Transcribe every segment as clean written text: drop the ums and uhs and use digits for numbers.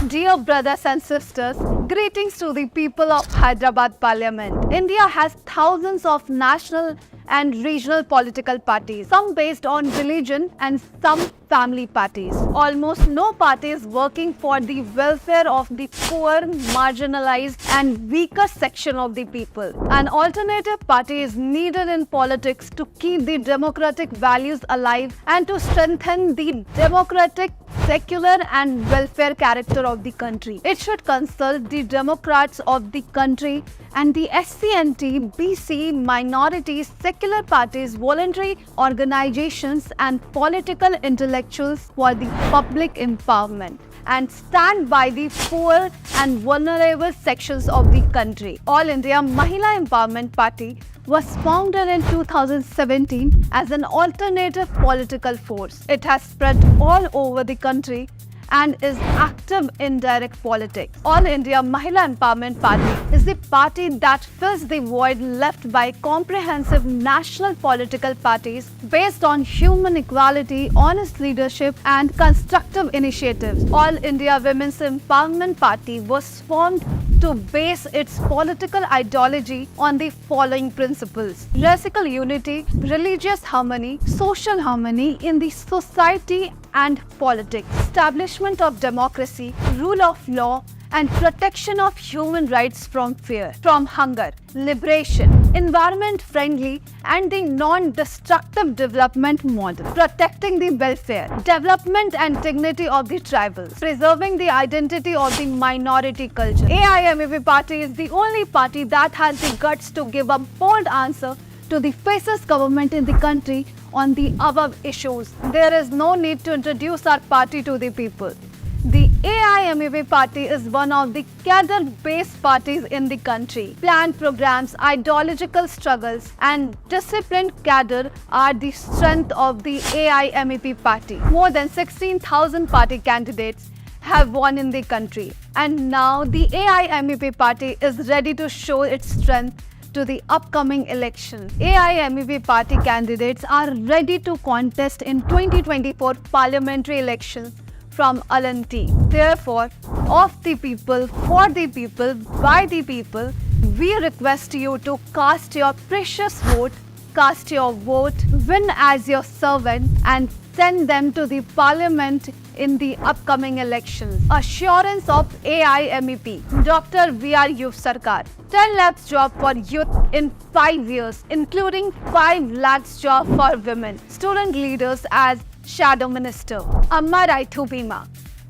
Dear brothers and sisters, greetings to the people of Hyderabad Parliament. India has thousands of national and regional political parties, some based on religion and some family parties. Almost no party is working for the welfare of the poor, marginalized and weaker section of the people. An alternative party is needed in politics to keep the democratic values alive and to strengthen the democratic, secular and welfare character of the country. It should consult the Democrats of the country and the SC&T, BC, minorities, secular parties, voluntary organizations and political intellectuals for the public empowerment and stand by the poor and vulnerable sections of the country. All India Mahila Empowerment Party was founded in 2017 as an alternative political force. It has spread all over the country and is active in direct politics. All India Mahila Empowerment Party is the party that fills the void left by comprehensive national political parties based on human equality, honest leadership and constructive initiatives. All India Women's Empowerment Party was formed to base its political ideology on the following principles: racial unity, religious harmony, social harmony in the society and politics, establishment of democracy, rule of law and protection of human rights from fear, from hunger, liberation, environment friendly and the non-destructive development model, protecting the welfare, development and dignity of the tribals, preserving the identity of the minority culture. AIMAP party is the only party that has the guts to give a bold answer to the fascist government in the country on the above issues. There is no need to introduce our party to the people. The AIMAP party is one of the cadre-based parties in the country. Planned programs, ideological struggles and disciplined cadre are the strength of the AIMAP party. More than 16,000 party candidates have won in the country, and now the AIMAP party is ready to show its strength to the upcoming election. AIMAP party candidates are ready to contest in 2024 parliamentary elections from Alanti. Therefore, of the people, for the people, by the people, we request you to cast your precious vote, cast your vote, win as your servant and send them to the parliament in the upcoming elections. Assurance of AIMAP. Dr. V.R. Youth Sarkar. 10 lakhs job for youth in 5 years, including 5 lakhs job for women. Student leaders as Shadow Minister. Amma Raitu Bima.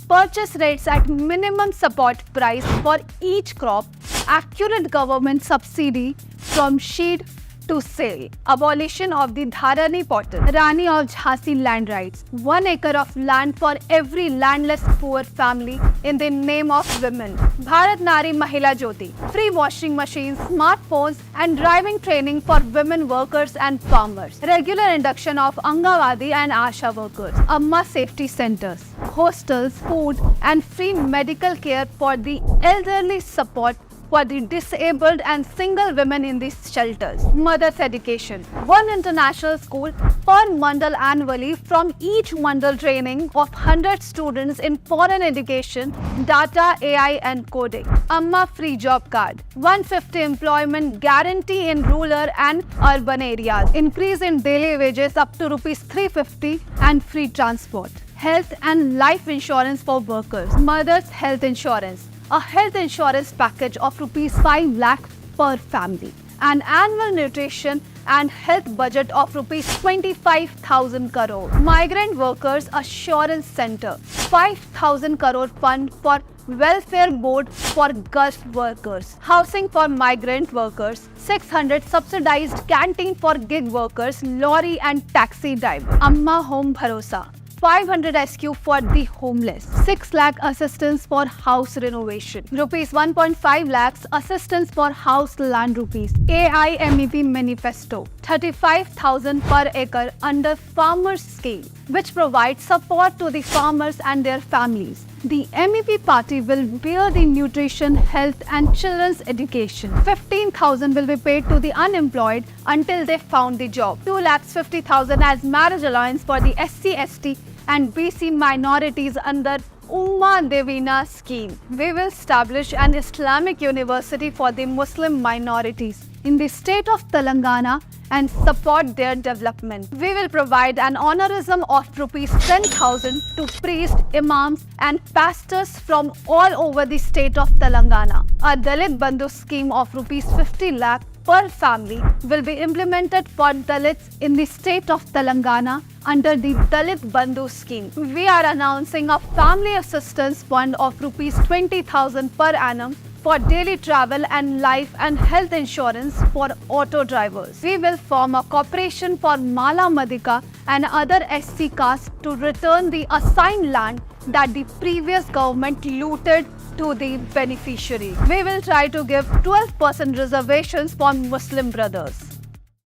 Purchase rates at minimum support price for each crop. Accurate government subsidy from seed to sale. Abolition of the Dharani portal. Rani of Jhansi land rights. 1 acre of land for every landless poor family in the name of women. Bharat Nari Mahila Jyoti. Free washing machines, smartphones and driving training for women workers and farmers. Regular induction of Angawadi and Asha workers. Amma safety centers. Hostels, food and free medical care for the elderly, support for the disabled and single women in these shelters. Mothers education. 1 international school per mandal annually, from each mandal training of 100 students in foreign education, data, AI and coding. Amma free job card. 150 employment guarantee in rural and urban areas. Increase in daily wages up to rupees 350 and free transport. Health and life insurance for workers. Mothers health insurance. A health insurance package of rupees 5 lakh per family. An annual nutrition and health budget of rupees 25,000 crore. Migrant Workers Assurance Center. 5,000 crore fund for Welfare Board for Gulf workers. Housing for migrant workers. 600 subsidized canteen for gig workers, lorry and taxi drivers. Amma Home Bharosa. 500 SQ for the homeless. 6 lakh assistance for house renovation. Rupees 1.5 lakhs assistance for house land rupees. AIMAP manifesto. 35,000 per acre under farmers scheme. which provides support to the farmers and their families. The MEP party will bear the nutrition, health and children's education. 15,000 will be paid to the unemployed until they found the job. 2,50,000 as marriage allowance for the SC, ST and BC minorities under Umma Devina scheme. We will establish an Islamic university for the Muslim minorities in the state of Telangana and support their development. We will provide an honorism of rupees 10,000 to priests, imams and pastors from all over the state of Telangana. A Dalit Bandhu scheme of rupees 50 lakh per family will be implemented for Dalits in the state of Telangana under the Dalit Bandhu scheme. We are announcing a family assistance fund of rupees 20,000 per annum for daily travel and life and health insurance for auto drivers. We will form a corporation for Mala Madika and other SC castes to return the assigned land that the previous government looted to the beneficiary. We will try to give 12% reservations for Muslim brothers.